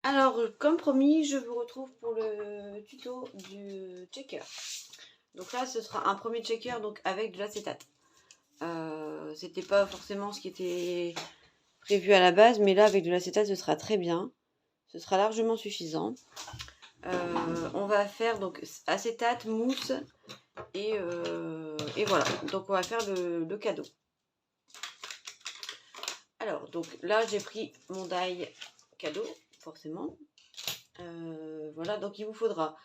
Alors, comme promis, je vous retrouve pour le tuto du checker. Donc là, ce sera un premier checker donc avec de l'acétate. C'était pas forcément ce qui était prévu à la base, mais là, avec de l'acétate, ce sera très bien. Ce sera largement suffisant. On va faire donc acétate, mousse et voilà. Donc on va faire le cadeau. Alors, donc là, j'ai pris mon die cadeau, forcément. Voilà, donc il vous faudra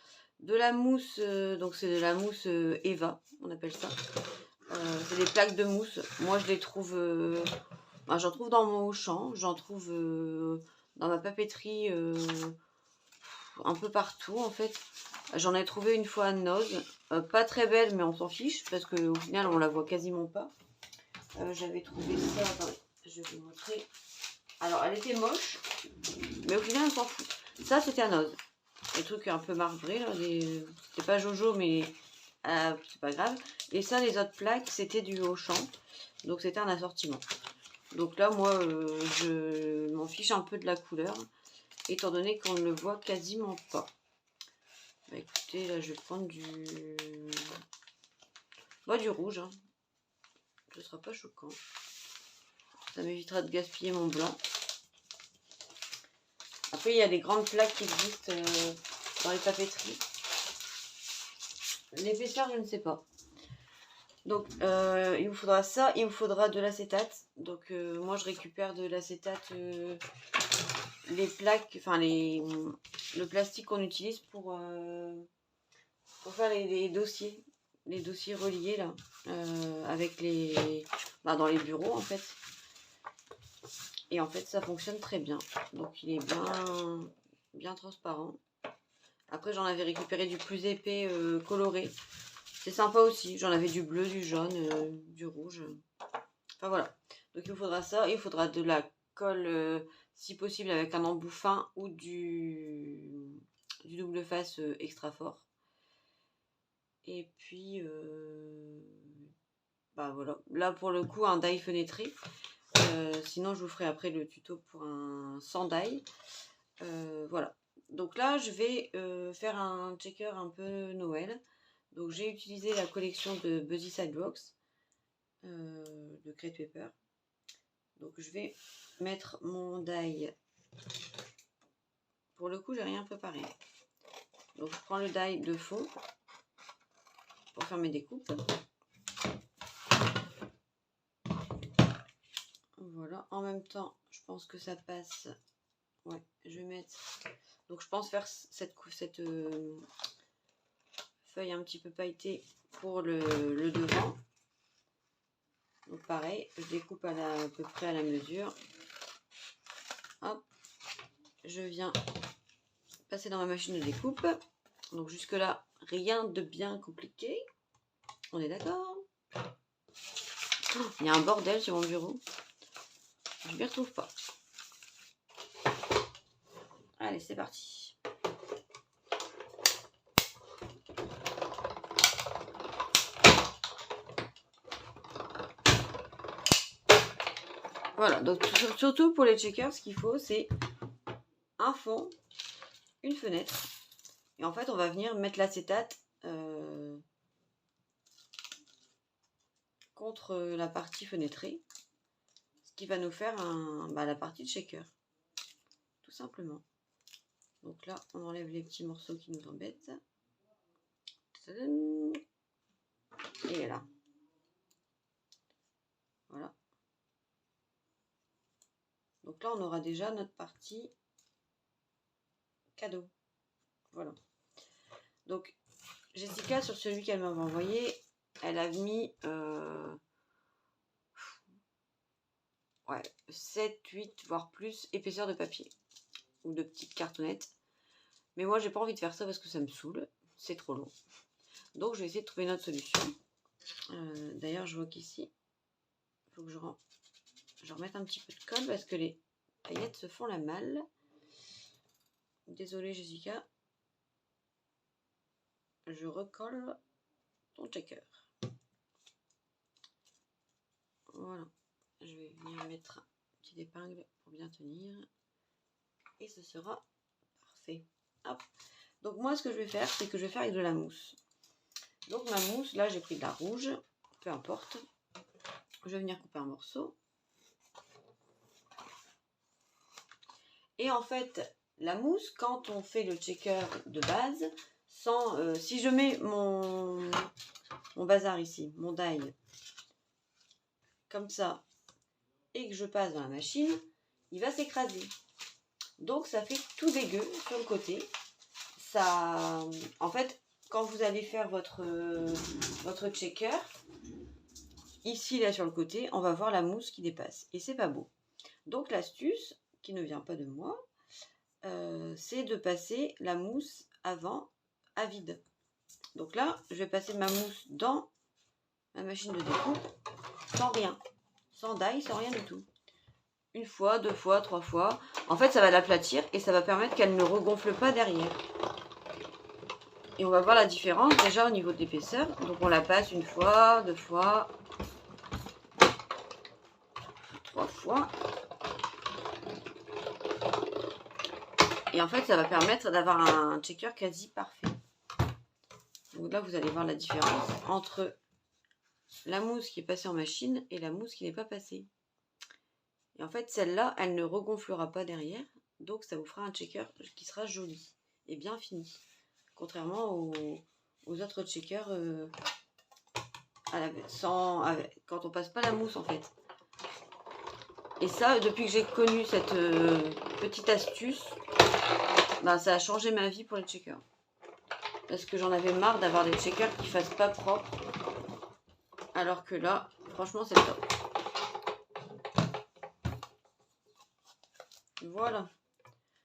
de la mousse, donc c'est de la mousse Eva, on appelle ça. C'est des plaques de mousse. Moi, je les trouve, j'en trouve dans mon Auchan, j'en trouve dans ma papeterie un peu partout en fait. J'en ai trouvé une fois à Noz, pas très belle, mais on s'en fiche parce qu'au final, on la voit quasiment pas. J'avais trouvé ça, attendez, je vais vous montrer. Alors, elle était moche, mais au final, on s'en fout. Ça, c'était à Noz. Les trucs un peu marbrés, là, c'était pas Jojo, mais c'est pas grave. Et ça, les autres plaques, c'était du Auchan, donc c'était un assortiment. Donc là, moi, je m'en fiche un peu de la couleur, étant donné qu'on ne le voit quasiment pas. Bah écoutez, là, je vais prendre du rouge, hein. Ce sera pas choquant. Ça m'évitera de gaspiller mon blanc. Après, il y a des grandes plaques qui existent dans les papeteries. L'épaisseur, je ne sais pas. Donc, il vous faudra ça, il vous faudra de l'acétate. Donc, moi, je récupère de l'acétate, les plaques, enfin, le plastique qu'on utilise pour faire les dossiers reliés, là, avec dans les bureaux, en fait. Et en fait, ça fonctionne très bien. Donc, il est bien, bien transparent. Après, j'en avais récupéré du plus épais, coloré. C'est sympa aussi. J'en avais du bleu, du jaune, du rouge. Enfin voilà. Donc il vous faudra ça. Il faudra de la colle, si possible, avec un embout fin ou du double face extra fort. Et puis, bah voilà. Là pour le coup, un die fenêtré. Sinon, je vous ferai après le tuto pour un sans die. Voilà. Donc là, je vais faire un checker un peu Noël. Donc j'ai utilisé la collection de Buzzy Sidewalks de Crate Paper. Donc je vais mettre mon die. Pour le coup, j'ai rien préparé. Donc je prends le die de fond pour faire mes découpes. Voilà. En même temps, je pense que ça passe. Ouais, je vais mettre. Donc je pense faire cette feuille un petit peu pailletée pour le devant. Donc pareil, je découpe à peu près à la mesure. Hop, je viens passer dans ma machine de découpe. Donc jusque là, rien de bien compliqué. On est d'accord? Il y a un bordel sur mon bureau. Je ne m'y retrouve pas. Allez, c'est parti. Voilà, donc surtout pour les checkers, ce qu'il faut, c'est un fond, une fenêtre. Et en fait, on va venir mettre l'acétate contre la partie fenêtrée. Ce qui va nous faire la partie de shaker. Tout simplement. Donc là, on enlève les petits morceaux qui nous embêtent. Et là. Voilà. Donc là, on aura déjà notre partie cadeau. Voilà. Donc, Jessica, sur celui qu'elle m'avait envoyé, elle a mis 7, 8, voire plus épaisseur de papier. Ou de petites cartonnettes. Mais moi, j'ai pas envie de faire ça parce que ça me saoule. C'est trop long. Donc, je vais essayer de trouver une autre solution. D'ailleurs, je vois qu'ici, il faut que je remette un petit peu de colle parce que les paillettes se font la malle. Désolée, Jessica. Je recolle ton checker. Voilà. Je vais venir mettre une petite épingle pour bien tenir. Et ce sera parfait. Hop. Donc moi, ce que je vais faire, c'est que je vais faire avec de la mousse. Donc ma mousse, là, j'ai pris de la rouge, peu importe. Je vais venir couper un morceau. Et en fait, la mousse, quand on fait le checker de base, sans, si je mets mon bazar ici, mon die, comme ça, et que je passe dans la machine, il va s'écraser. Donc ça fait tout dégueu sur le côté. Ça, en fait, quand vous allez faire votre checker, ici là sur le côté, on va voir la mousse qui dépasse. Et c'est pas beau. Donc l'astuce, qui ne vient pas de moi, c'est de passer la mousse avant à vide. Donc là, je vais passer ma mousse dans ma machine de découpe sans rien, sans die, sans rien du tout. Une fois, deux fois, trois fois. En fait, ça va l'aplatir et ça va permettre qu'elle ne regonfle pas derrière. Et on va voir la différence déjà au niveau de l'épaisseur. Donc on la passe une fois, deux fois, trois fois. Et en fait, ça va permettre d'avoir un checker quasi parfait. Donc là, vous allez voir la différence entre la mousse qui est passée en machine et la mousse qui n'est pas passée. Et en fait, celle-là, elle ne regonflera pas derrière. Donc ça vous fera un checker qui sera joli et bien fini. Contrairement aux autres checkers quand on passe pas la mousse en fait. Et ça, depuis que j'ai connu cette petite astuce, bah, ça a changé ma vie pour les checkers. Parce que j'en avais marre d'avoir des checkers qui fassent pas propre. Alors que là, franchement, c'est top. Voilà.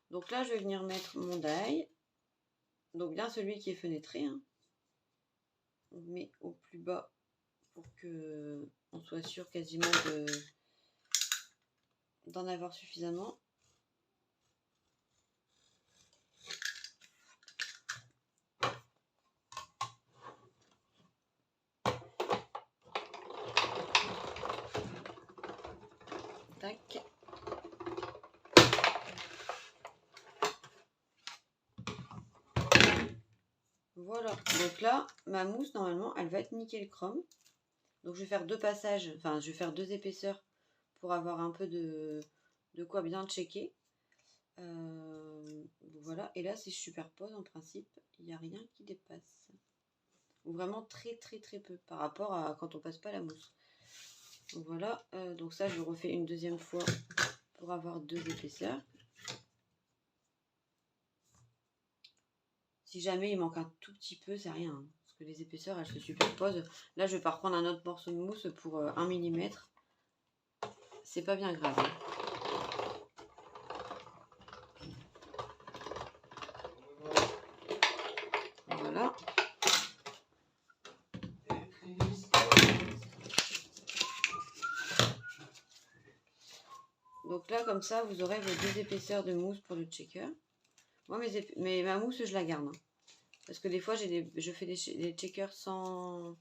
Donc là, je vais venir mettre mon die. Donc bien celui qui est fenêtré. Hein. On met au plus bas pour que on soit sûr quasiment d'en avoir suffisamment. Tac. Voilà. Donc là, ma mousse, normalement, elle va être nickel chrome. Donc je vais faire deux passages, enfin je vais faire deux épaisseurs pour avoir un peu de quoi bien checker. Voilà, et là c'est superpose en principe, il n'y a rien qui dépasse. Ou vraiment très très très peu par rapport à quand on passe pas la mousse. Donc voilà, donc ça je refais une deuxième fois pour avoir deux épaisseurs. Si jamais il manque un tout petit peu, c'est rien, hein, parce que les épaisseurs elles se superposent. Là je vais pas reprendre un autre morceau de mousse pour 1 mm. C'est pas bien grave. Hein. Voilà. Donc là, comme ça, vous aurez vos deux épaisseurs de mousse pour le checker. Moi, ma mousse, je la garde. Hein. Parce que des fois, je fais des checkers sans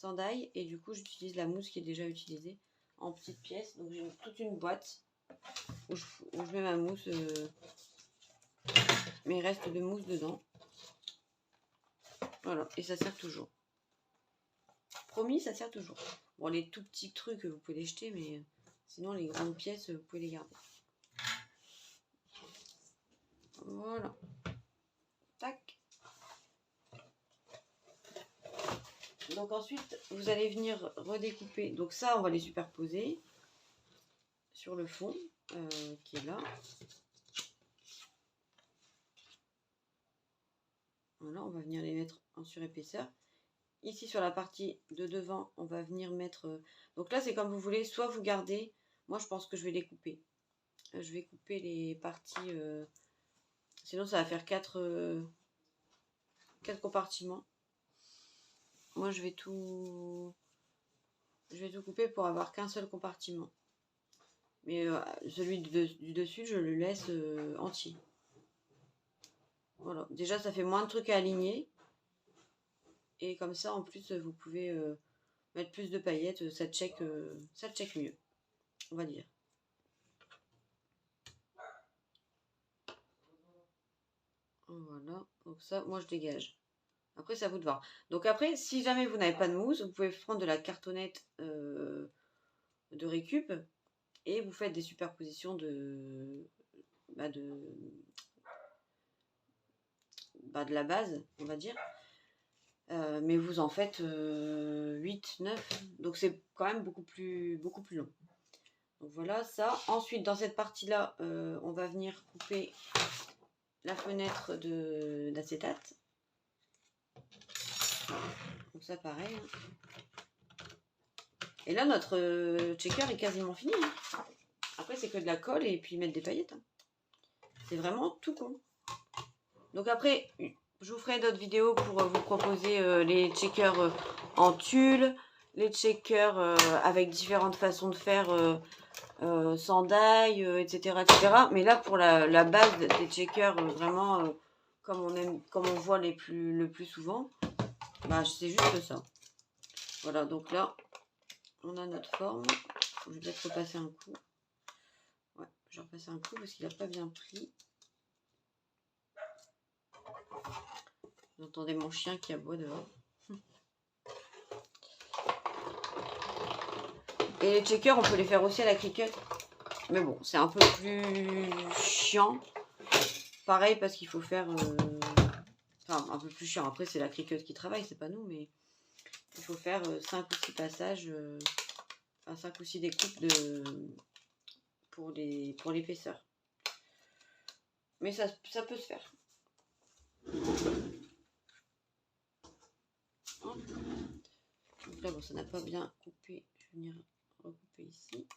die. Et du coup, j'utilise la mousse qui est déjà utilisée en petites pièces. Donc, j'ai toute une boîte où je mets ma mousse, mes restes de mousse dedans. Voilà, et ça sert toujours. Promis, ça sert toujours. Bon, les tout petits trucs, vous pouvez les jeter, mais sinon, les grandes pièces, vous pouvez les garder. Voilà. Tac. Donc ensuite, vous allez venir redécouper. Donc ça, on va les superposer sur le fond qui est là. Voilà, on va venir les mettre en surépaisseur. Ici, sur la partie de devant, on va venir mettre... donc là, c'est comme vous voulez. Soit vous gardez... Moi, je pense que je vais les couper. Je vais couper les parties... sinon, ça va faire 4 compartiments. Moi, je vais tout couper pour avoir qu'un seul compartiment. Mais celui du dessus, je le laisse entier. Voilà. Déjà, ça fait moins de trucs à aligner. Et comme ça, en plus, vous pouvez mettre plus de paillettes. Ça check mieux, on va dire. Voilà, donc ça, moi je dégage. Après, c'est à vous de voir. Donc après, si jamais vous n'avez pas de mousse, vous pouvez prendre de la cartonnette de récup et vous faites des superpositions de la base, on va dire. Mais vous en faites 8, 9. Donc c'est quand même beaucoup plus long. Donc voilà ça. Ensuite, dans cette partie-là, on va venir couper la fenêtre d'acétate. Donc ça, pareil. Et là, notre checker est quasiment fini. Hein. Après, c'est que de la colle et puis mettre des paillettes. Hein. C'est vraiment tout con. Donc après, je vous ferai d'autres vidéos pour vous proposer les checkers en tulle, les checkers avec différentes façons de faire sans die, etc., etc. Mais là, pour la base des checkers, vraiment comme on voit le plus souvent, bah, c'est juste ça. Voilà, donc là, on a notre forme. Je vais peut-être repasser un coup. Ouais, je vais repasser un coup parce qu'il n'a pas bien pris. Vous entendez mon chien qui aboie dehors. Et les checkers, on peut les faire aussi à la cricut. Mais bon, c'est un peu plus chiant. Pareil, parce qu'il faut faire... Enfin, un peu plus chiant. Après, c'est la cricut qui travaille, c'est pas nous, mais... Il faut faire 5 ou 6 passages... Enfin, 5 ou 6 découpes pour l'épaisseur. Mais ça peut se faire. Donc là, bon, ça n'a pas bien coupé. Je vais venir recouper ici.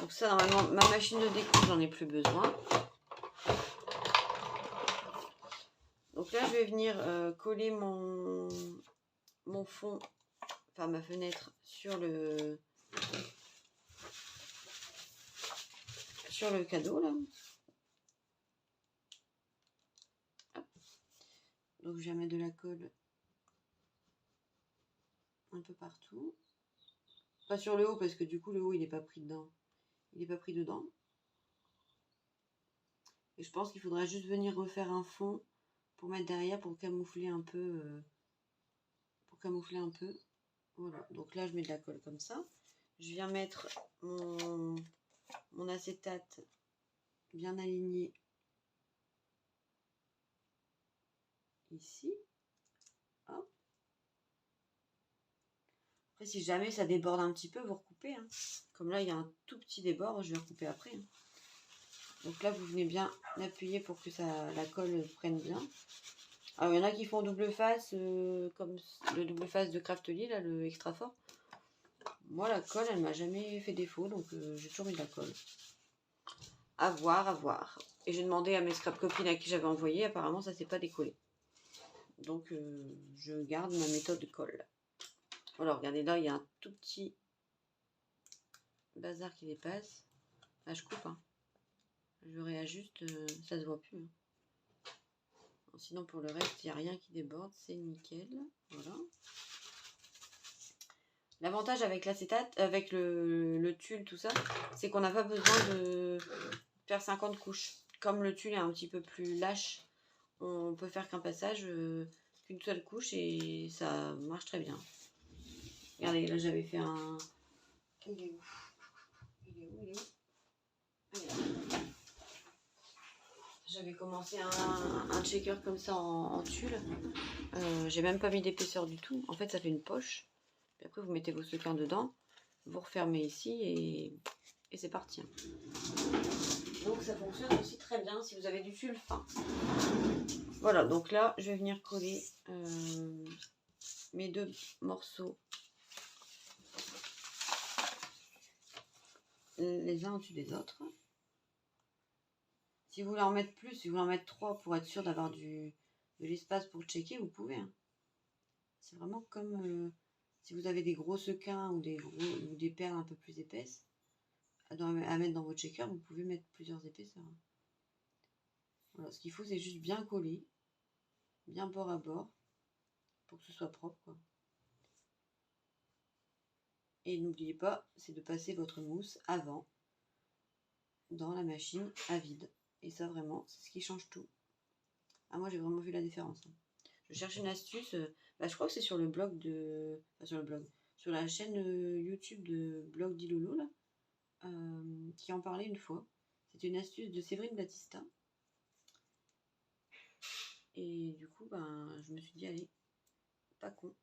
Donc ça, normalement, ma machine de découpe, j'en ai plus besoin. Donc là, je vais venir coller mon fond, enfin ma fenêtre sur le cadeau là. Hop. Donc je vais mettre de la colle un peu partout. Pas sur le haut parce que du coup le haut il n'est pas pris dedans. Il n'est pas pris dedans. Et je pense qu'il faudra juste venir refaire un fond pour mettre derrière pour camoufler un peu. Voilà. Donc là je mets de la colle comme ça. Je viens mettre mon acétate bien aligné ici. Hop. Après, si jamais ça déborde un petit peu, vous recoupez. Hein. Comme là, il y a un tout petit débord, je vais recouper après. Hein. Donc là, vous venez bien appuyer pour que la colle prenne bien. Alors, il y en a qui font double face, comme le double face de Craftly, là, le extra fort. Moi, la colle, elle m'a jamais fait défaut, donc j'ai toujours mis de la colle. À voir, à voir. Et j'ai demandé à mes scrap copines à qui j'avais envoyé, apparemment, ça s'est pas décollé. Donc, je garde ma méthode de colle. Voilà, regardez là, il y a un tout petit bazar qui dépasse. Là, je coupe. Hein. Je réajuste, ça se voit plus. Hein. Sinon, pour le reste, il n'y a rien qui déborde. C'est nickel. Voilà. L'avantage avec l'acétate, avec le tulle, tout ça, c'est qu'on n'a pas besoin de faire 50 couches. Comme le tulle est un petit peu plus lâche, on peut faire qu'un passage, qu'une seule couche et ça marche très bien. Regardez, là j'avais fait un... Il est où? J'avais commencé un checker comme ça en tulle. J'ai même pas mis d'épaisseur du tout. En fait, ça fait une poche. Puis après, vous mettez vos sequins dedans. Vous refermez ici et c'est parti. Donc, ça fonctionne aussi très bien si vous avez du tulle fin. Voilà, donc là, je vais venir coller mes 2 morceaux les uns au-dessus des autres. Si vous voulez en mettre plus, si vous voulez en mettre 3 pour être sûr d'avoir de l'espace pour checker, vous pouvez. Hein. C'est vraiment comme si vous avez des gros sequins ou des perles un peu plus épaisses à mettre dans votre checker, vous pouvez mettre plusieurs épaisseurs. Hein. Voilà, ce qu'il faut, c'est juste bien coller, bien bord à bord, pour que ce soit propre. Quoi. Et n'oubliez pas, c'est de passer votre mousse avant dans la machine à vide. Et ça, vraiment, c'est ce qui change tout. Ah, moi j'ai vraiment vu la différence. Hein. Je cherche une astuce. Bah, je crois que c'est sur le blog de. Enfin, sur le blog. Sur la chaîne YouTube de Blog d'Ilolo, là. Qui en parlait une fois. C'était une astuce de Séverine Battista. Et du coup, ben, je me suis dit, allez, pas con.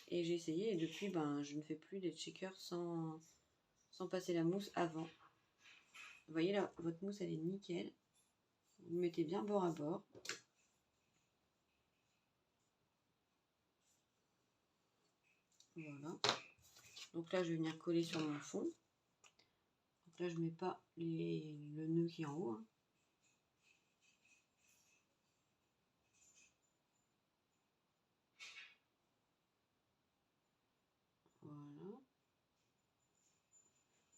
Et j'ai essayé et depuis, ben, je ne fais plus des checkers sans passer la mousse avant. Vous voyez là, votre mousse, elle est nickel. Vous mettez bien bord à bord. Voilà. Donc là, je vais venir coller sur mon fond. Donc là, je mets pas le nœud qui est en haut. Hein. Voilà.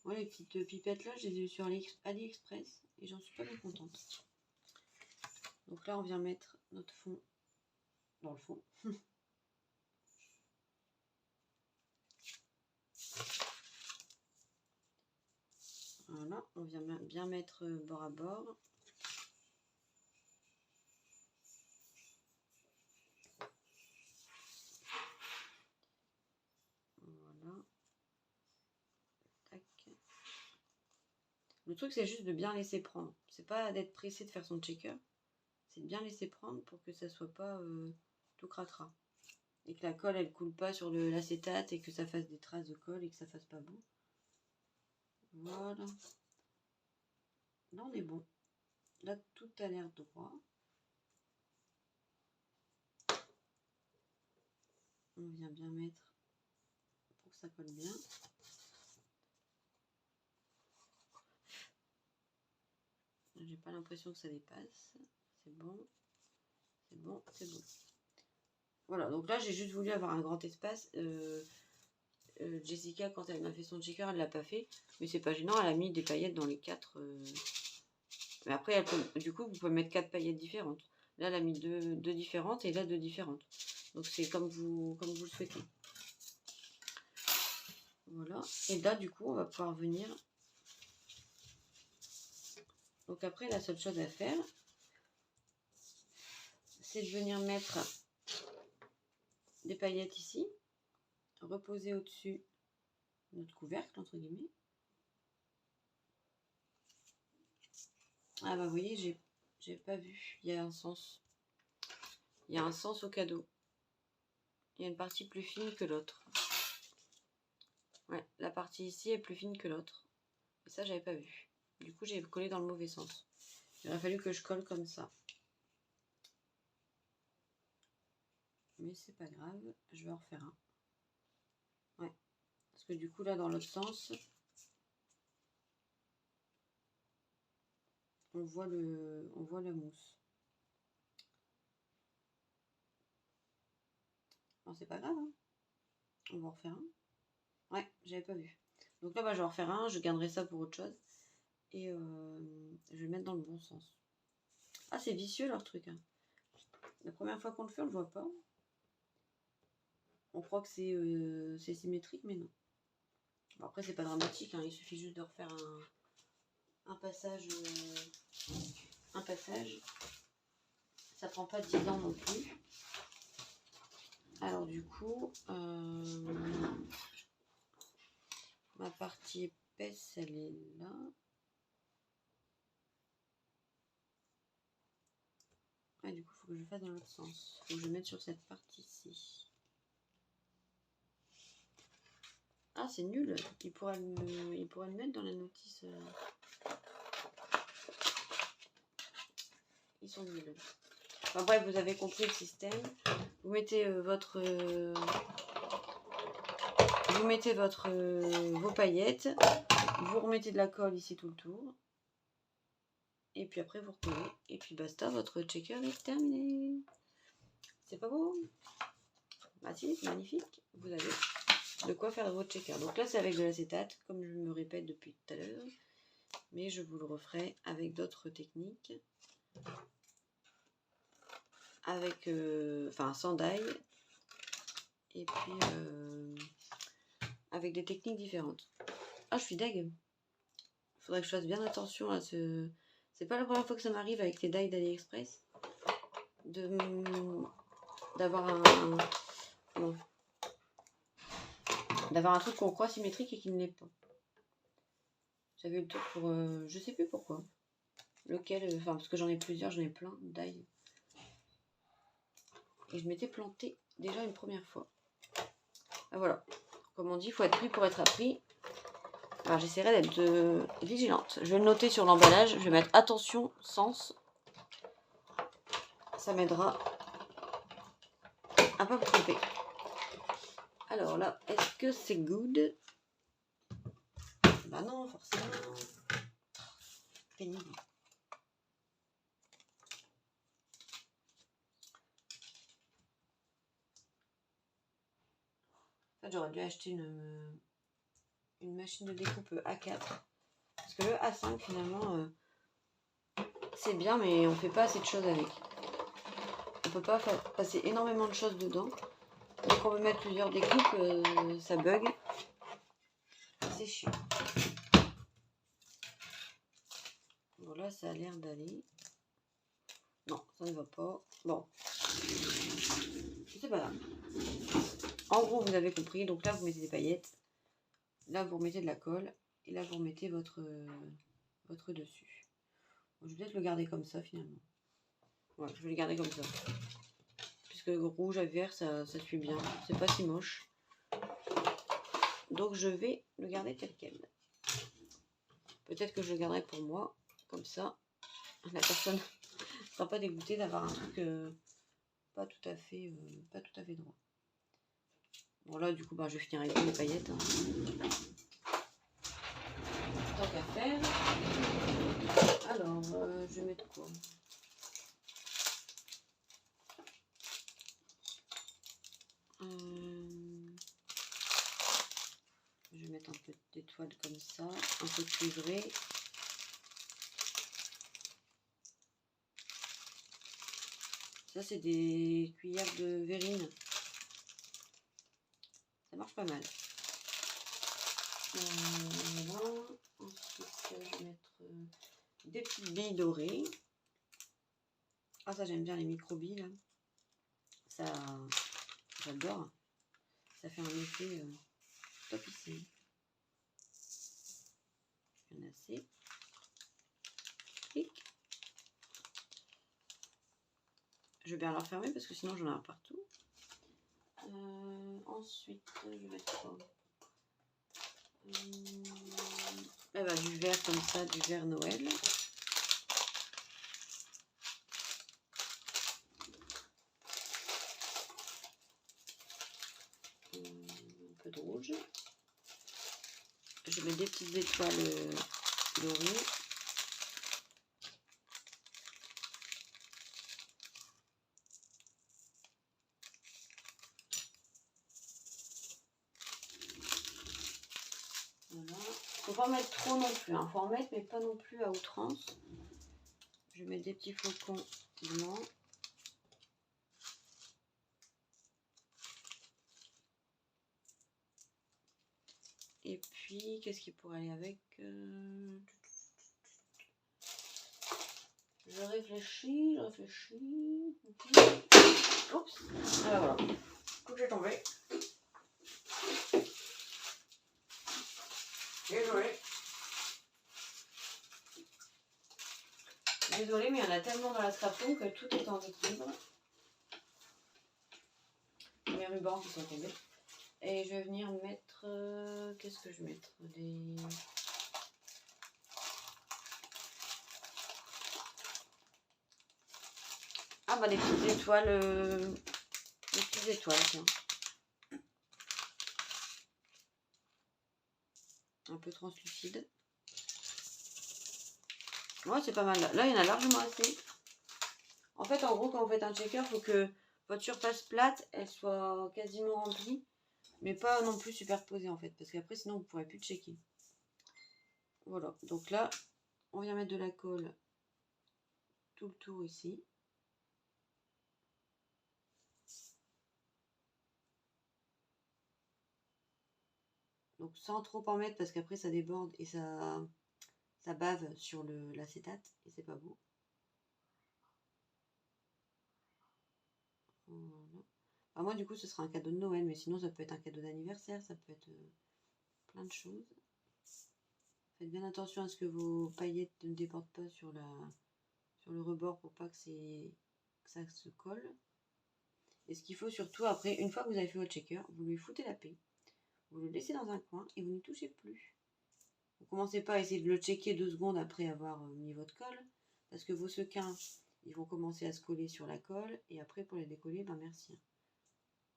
Moi, les petites pipettes là, je les ai eues sur AliExpress et j'en suis pas bien contente. Donc là, on vient mettre notre fond dans le fond. Voilà, on vient bien mettre bord à bord. Voilà. Tac. Le truc, c'est juste de bien laisser prendre. C'est pas d'être pressé de faire son checker. C'est de bien laisser prendre pour que ça soit pas tout cracra. Et que la colle, elle coule pas sur l'acétate et que ça fasse des traces de colle et que ça fasse pas beau. Voilà. Là, on est bon. Là, tout a l'air droit. On vient bien mettre pour que ça colle bien. J'ai pas l'impression que ça dépasse. C'est bon. C'est bon, c'est bon. Voilà, donc là, j'ai juste voulu avoir un grand espace. Jessica, quand elle m'a fait son checker, elle l'a pas fait. Mais c'est pas gênant, elle a mis des paillettes dans les 4. Mais après, du coup, vous pouvez mettre 4 paillettes différentes. Là, elle a mis deux différentes et là, 2 différentes. Donc, c'est comme vous le souhaitez. Voilà. Et là, du coup, on va pouvoir venir. Donc, après, la seule chose à faire, c'est de venir mettre des paillettes ici. Reposer au-dessus notre couvercle, entre guillemets. Ah bah vous voyez, j'ai pas vu. Il y a un sens. Il y a un sens au cadeau. Il y a une partie plus fine que l'autre. Ouais, la partie ici est plus fine que l'autre. Et ça, j'avais pas vu. Du coup, j'ai collé dans le mauvais sens. Il aurait fallu que je colle comme ça. Mais c'est pas grave, je vais en refaire un. Ouais. Parce que du coup, là, dans l'autre sens, on voit la mousse. Non, c'est pas grave, hein. On va en refaire un. Ouais, j'avais pas vu. Donc là, bah, je vais en refaire un, je garderai ça pour autre chose. Et je vais le mettre dans le bon sens. Ah, c'est vicieux leur truc. Hein. La première fois qu'on le fait, on le voit pas. On croit que c'est symétrique, mais non. Bon, après, c'est pas dramatique. Hein. Il suffit juste de refaire un passage. Un passage. Ça prend pas 10 ans non plus. Alors du coup, ma partie épaisse, elle est là. Ah, du coup, il faut que je fasse dans l'autre sens. Il faut que je mette sur cette partie-ci. Ah, c'est nul. Il pourrait le mettre dans la notice. Ils sont nuls. Enfin bref, vous avez compris le système. Vous mettez vos paillettes. Vous remettez de la colle ici tout le tour. Et puis après, vous recollez. Et puis basta, votre checker est terminé. C'est pas beau? Bah si, c'est magnifique. Vous avez de quoi faire votre checker. Donc là, c'est avec de l'acétate, comme je me répète depuis tout à l'heure. Mais je vous le referai avec d'autres techniques. Avec, sans d'ail. Et puis, avec des techniques différentes. Ah, je suis deg. Faudrait que je fasse bien attention à ce... C'est pas la première fois que ça m'arrive avec les die d'AliExpress. d'avoir un truc qu'on croit symétrique et qui ne l'est pas. J'avais le tour pour... je sais plus pourquoi. Lequel, enfin parce que j'en ai plusieurs, j'en ai plein d'ail. Et je m'étais plantée déjà une première fois. Ah, voilà. Comme on dit, il faut être pris pour être appris. Alors j'essaierai d'être vigilante. Je vais le noter sur l'emballage. Je vais mettre attention, sens. Ça m'aidera à pas me tromper. Alors là, est-ce que c'est good? Bah non, forcément. Pénible. En fait, j'aurais dû acheter une machine de découpe A4. Parce que le A5, finalement, c'est bien, mais on fait pas assez de choses avec. On peut pas passer énormément de choses dedans. Dès qu'on veut mettre plusieurs découpes, ça bug. C'est chiant. Bon, là, ça a l'air d'aller. Non, ça ne va pas. Bon. C'est pas grave. En gros, vous avez compris. Donc là, vous mettez des paillettes. Là, vous remettez de la colle. Et là, vous remettez votre dessus. Bon, je vais peut-être le garder comme ça, finalement. Ouais, je vais le garder comme ça. Puisque rouge à vert, ça suit bien. C'est pas si moche. Donc, je vais le garder tel quel. Peut-être que je le garderai pour moi. Comme ça, la personne ne sera pas dégoûtée d'avoir un truc pas tout à fait droit. Bon, là, du coup, bah, je vais finir avec les paillettes. Hein. Tant qu'à faire. Alors, je vais mettre quoi? Je vais mettre un peu d'étoiles comme ça, un peu cuivré. Ça, c'est des cuillères de verrine. Ça marche pas mal. Voilà. Ensuite, je vais mettre des petites billes dorées. Ah, ça, j'aime bien les micro-billes, là. Ça, j'adore. Ça fait un effet top ici. Il y en a assez. Clic. Je vais bien la refermer parce que sinon j'en ai partout. Ensuite, je vais mettre quoi? Du vert comme ça, du vert Noël. Un peu de rouge. Je mets des petites étoiles dorées. Voilà. Faut pas en mettre trop non plus. Faut en mettre, mais pas non plus à outrance. Je vais mettre des petits flocons blancs. Et puis, qu'est-ce qui pourrait aller avec? Je réfléchis. Oups. Ah voilà. Coup que j'ai tombé. Désolée, mais il y en a tellement dans la scrapon que tout est en équilibre. Mes rubans qui sont tombés. Et je vais venir mettre... qu'est-ce que je vais mettre? Des... Ah bah des petites étoiles. Des petites étoiles, tiens. Un peu translucide. Ouais, c'est pas mal. Là, il y en a largement assez. En fait, en gros, quand vous faites un checker, il faut que votre surface plate, elle soit quasiment remplie. Mais pas non plus superposée, en fait. Parce qu'après, sinon, vous ne pourrez plus checker. Voilà. Donc là, on vient mettre de la colle tout le tour ici. Donc sans trop en mettre parce qu'après ça déborde et ça bave sur l'acétate et c'est pas beau. Enfin, moi, du coup, ce sera un cadeau de Noël, mais sinon, ça peut être un cadeau d'anniversaire, ça peut être plein de choses. Faites bien attention à ce que vos paillettes ne débordent pas sur le rebord pour pas que ça se colle. Et ce qu'il faut surtout, après, une fois que vous avez fait votre checker, vous lui foutez la paix. Vous le laissez dans un coin et vous n'y touchez plus. Vous commencez pas à essayer de le checker 2 secondes après avoir mis votre colle, parce que vos sequins, ils vont commencer à se coller sur la colle, et après pour les décoller, ben merci.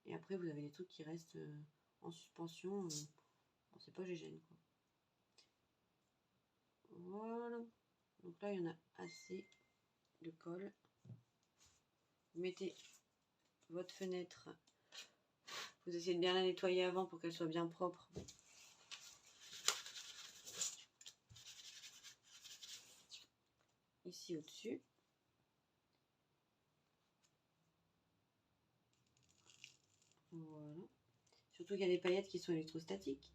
Et après vous avez des trucs qui restent en suspension, bon, c'est pas gégène quoi. Voilà. Donc là il y en a assez de colle. Vous mettez votre fenêtre, vous essayez de bien la nettoyer avant pour qu'elle soit bien propre. Ici au-dessus. Voilà. Surtout qu'il y a des paillettes qui sont électrostatiques.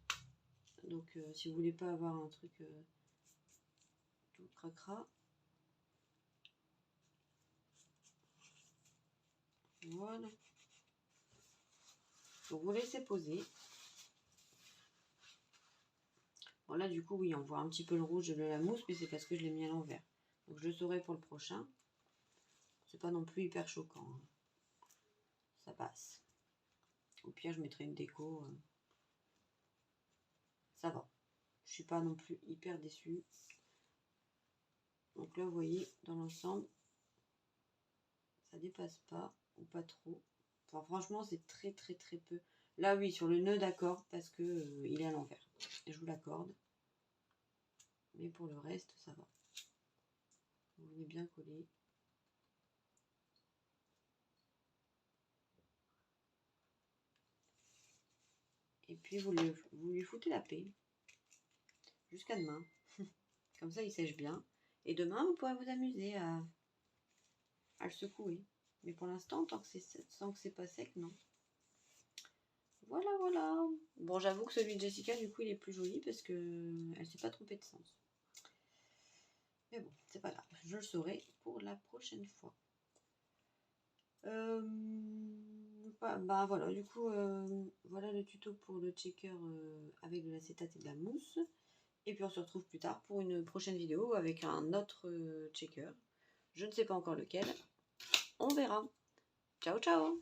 Donc si vous voulez pas avoir un truc tout cracra. Voilà. Donc vous laissez poser. Bon là du coup oui on voit un petit peu le rouge de la mousse, mais c'est parce que je l'ai mis à l'envers. Donc je le saurai pour le prochain. C'est pas non plus hyper choquant. Hein. Ça passe. Au pire je mettrai une déco. Ça va. Je suis pas non plus hyper déçue. Donc là vous voyez dans l'ensemble ça dépasse pas ou pas trop. Enfin franchement c'est très peu. Là oui sur le nœud d'accord parce que il est à l'envers. Je vous l'accorde. Mais pour le reste ça va. Vous venez bien coller. Et puis vous lui foutez la paix. Jusqu'à demain. Comme ça il sèche bien. Et demain vous pourrez vous amuser à le secouer. Mais pour l'instant, tant que c'est pas sec, non. Voilà, voilà. Bon, j'avoue que celui de Jessica, du coup, il est plus joli parce que elle s'est pas trompée de sens. Mais bon, c'est pas grave. Je le saurai pour la prochaine fois. Bah voilà, du coup, voilà le tuto pour le checker avec de l'acétate et de la mousse. Et puis on se retrouve plus tard pour une prochaine vidéo avec un autre checker. Je ne sais pas encore lequel. On verra. Ciao, ciao!